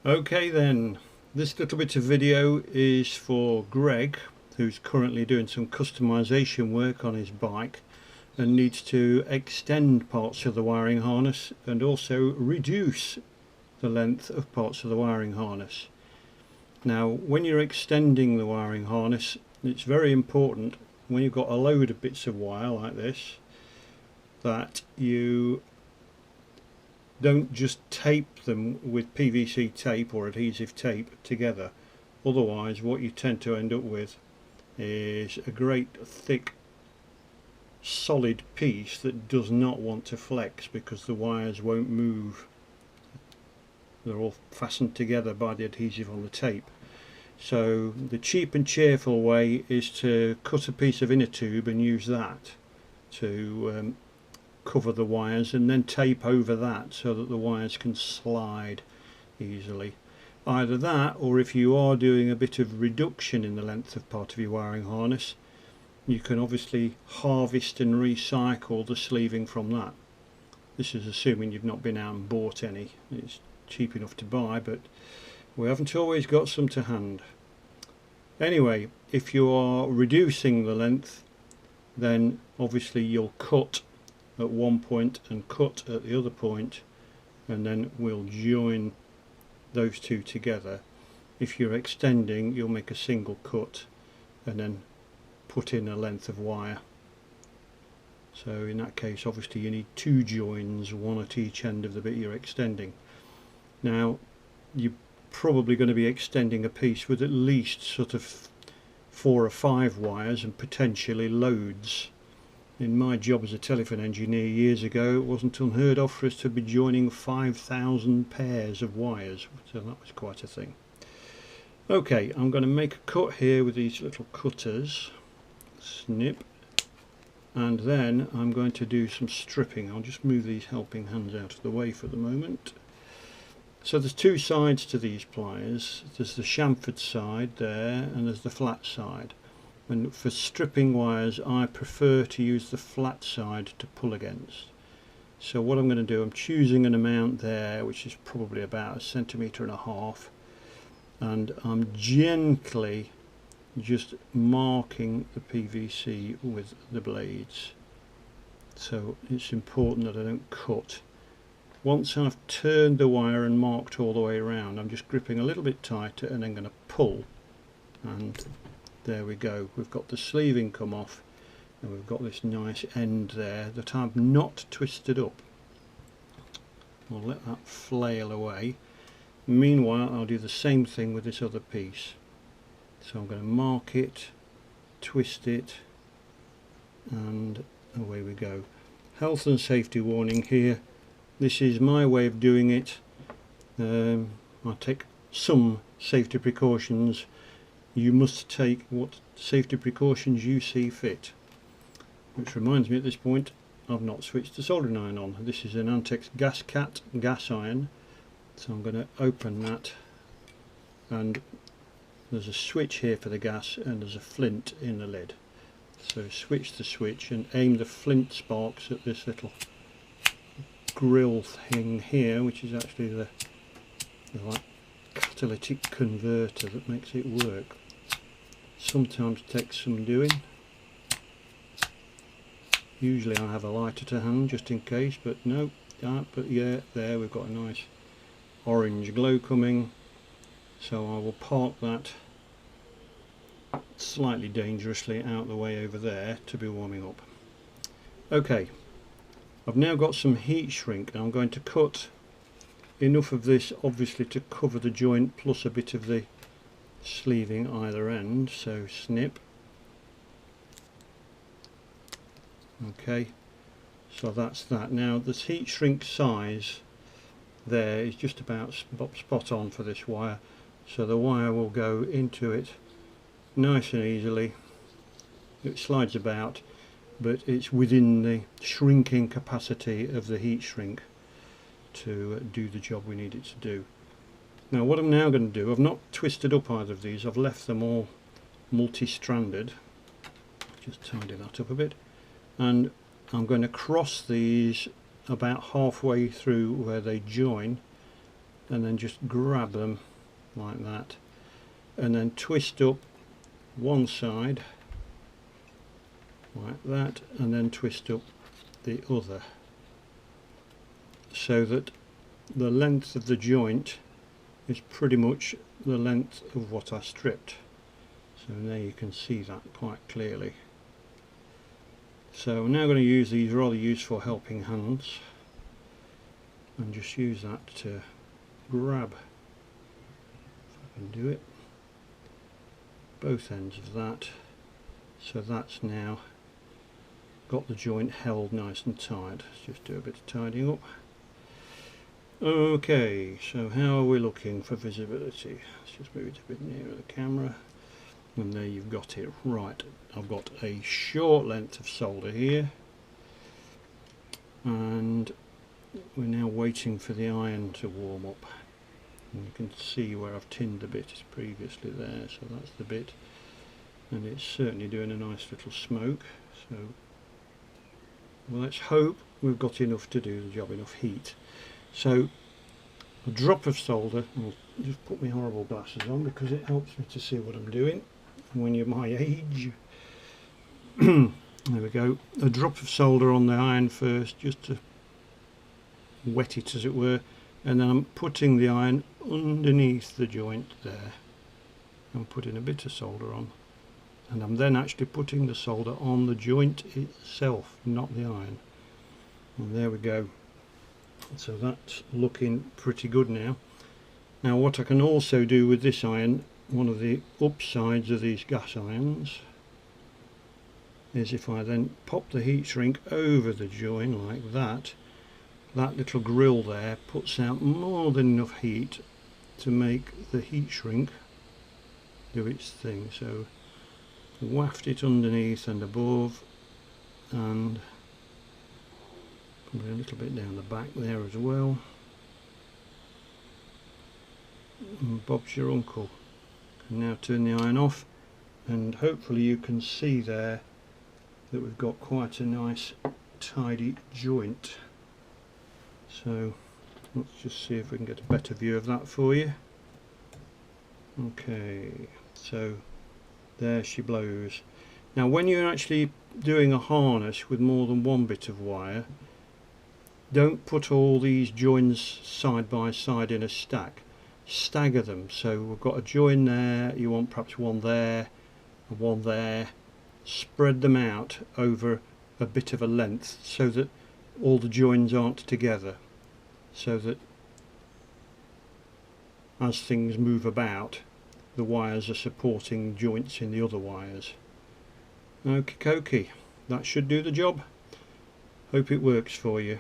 Okay then, this little bit of video is for Greg, who's currently doing some customization work on his bike and needs to extend parts of the wiring harness and also reduce the length of parts of the wiring harness. Now when you're extending the wiring harness, it's very important when you've got a load of bits of wire like this that you don't just tape them with PVC tape or adhesive tape together. Otherwise what you tend to end up with is a great thick solid piece that does not want to flex because the wires won't move. They're all fastened together by the adhesive on the tape. So the cheap and cheerful way is to cut a piece of inner tube and use that to cover the wires, and then tape over that so that the wires can slide easily. Either that, or if you are doing a bit of reduction in the length of part of your wiring harness, you can obviously harvest and recycle the sleeving from that. This is assuming you've not been out and bought any. It's cheap enough to buy, but we haven't always got some to hand. Anyway, if you are reducing the length, then obviously you'll cut at one point and cut at the other point, and then we'll join those two together. If you're extending, you'll make a single cut and then put in a length of wire. So in that case obviously you need two joins, one at each end of the bit you're extending. Now you're probably going to be extending a piece with at least sort of 4 or 5 wires and potentially loads. In my job as a telephone engineer years ago, it wasn't unheard of for us to be joining 5,000 pairs of wires, so that was quite a thing. Okay, I'm going to make a cut here with these little cutters, snip, and then I'm going to do some stripping. I'll just move these helping hands out of the way for the moment. So there's two sides to these pliers. There's the chamfered side there and there's the flat side. And for stripping wires I prefer to use the flat side to pull against. So what I'm going to do, I'm choosing an amount there which is probably about 1.5 centimeters, and I'm gently just marking the PVC with the blades. So it's important that I don't cut. Once I've turned the wire and marked all the way around, I'm just gripping a little bit tighter and then going to pull, and there we go. We've got the sleeving come off and we've got this nice end there that I've not twisted up. I'll let that flail away. Meanwhile I'll do the same thing with this other piece. So I'm going to mark it, twist it, and away we go. Health and safety warning here. This is my way of doing it. I take some safety precautions. You must take what safety precautions you see fit. Which reminds me, at this point I've not switched the soldering iron on. This is an Antex Gas Cat gas iron. So I'm going to open that, and there's a switch here for the gas and there's a flint in the lid. So switch the switch and aim the flint sparks at this little grill thing here, which is actually the like catalytic converter that makes it work. Sometimes takes some doing. Usually I have a lighter to hand just in case, but no. But yeah, there we've got a nice orange glow coming. So I will park that slightly dangerously out the way over there to be warming up. Okay, I've now got some heat shrink and I'm going to cut enough of this obviously to cover the joint plus a bit of the sleeving either end. So snip. Okay, so that's that. Now this heat shrink size there is just about spot on for this wire, so the wire will go into it nice and easily. It slides about, but it's within the shrinking capacity of the heat shrink to do the job we need it to do. Now what I'm now going to do, I've not twisted up either of these, I've left them all multi-stranded. Just tidy that up a bit, and I'm going to cross these about halfway through where they join, and then just grab them like that, and then twist up one side like that, and then twist up the other, so that the length of the joint is pretty much the length of what I stripped. So there you can see that quite clearly. So I'm now going to use these rather useful helping hands and just use that to grab, if I can do it, both ends of that, so that's now got the joint held nice and tight. Let's just do a bit of tidying up. Okay, so how are we looking for visibility? Let's just move it a bit nearer the camera, and there you've got it. Right, I've got a short length of solder here, and we're now waiting for the iron to warm up. And you can see where I've tinned a bit is previously there, so that's the bit, and it's certainly doing a nice little smoke. So well, let's hope we've got enough to do the job, enough heat. So a drop of solder, I'll just put my horrible glasses on because it helps me to see what I'm doing when you're my age. There we go, a drop of solder on the iron first, just to wet it as it were, and then I'm putting the iron underneath the joint there. I'm putting a bit of solder on, and I'm then actually putting the solder on the joint itself, not the iron. And there we go. So that's looking pretty good now. Now what I can also do with this iron, one of the upsides of these gas irons, is if I then pop the heat shrink over the joint like that, that little grill there puts out more than enough heat to make the heat shrink do its thing. So waft it underneath and above, and probably a little bit down the back there as well. And Bob's your uncle. Can now turn the iron off, and hopefully you can see there that we've got quite a nice tidy joint. So let's just see if we can get a better view of that for you. Okay, so there she blows. Now when you're actually doing a harness with more than one bit of wire, don't put all these joins side by side in a stack. Stagger them. So we've got a join there, you want perhaps one there and one there. Spread them out over a bit of a length so that all the joins aren't together, so that as things move about the wires are supporting joints in the other wires. Okie dokie, that should do the job. Hope it works for you.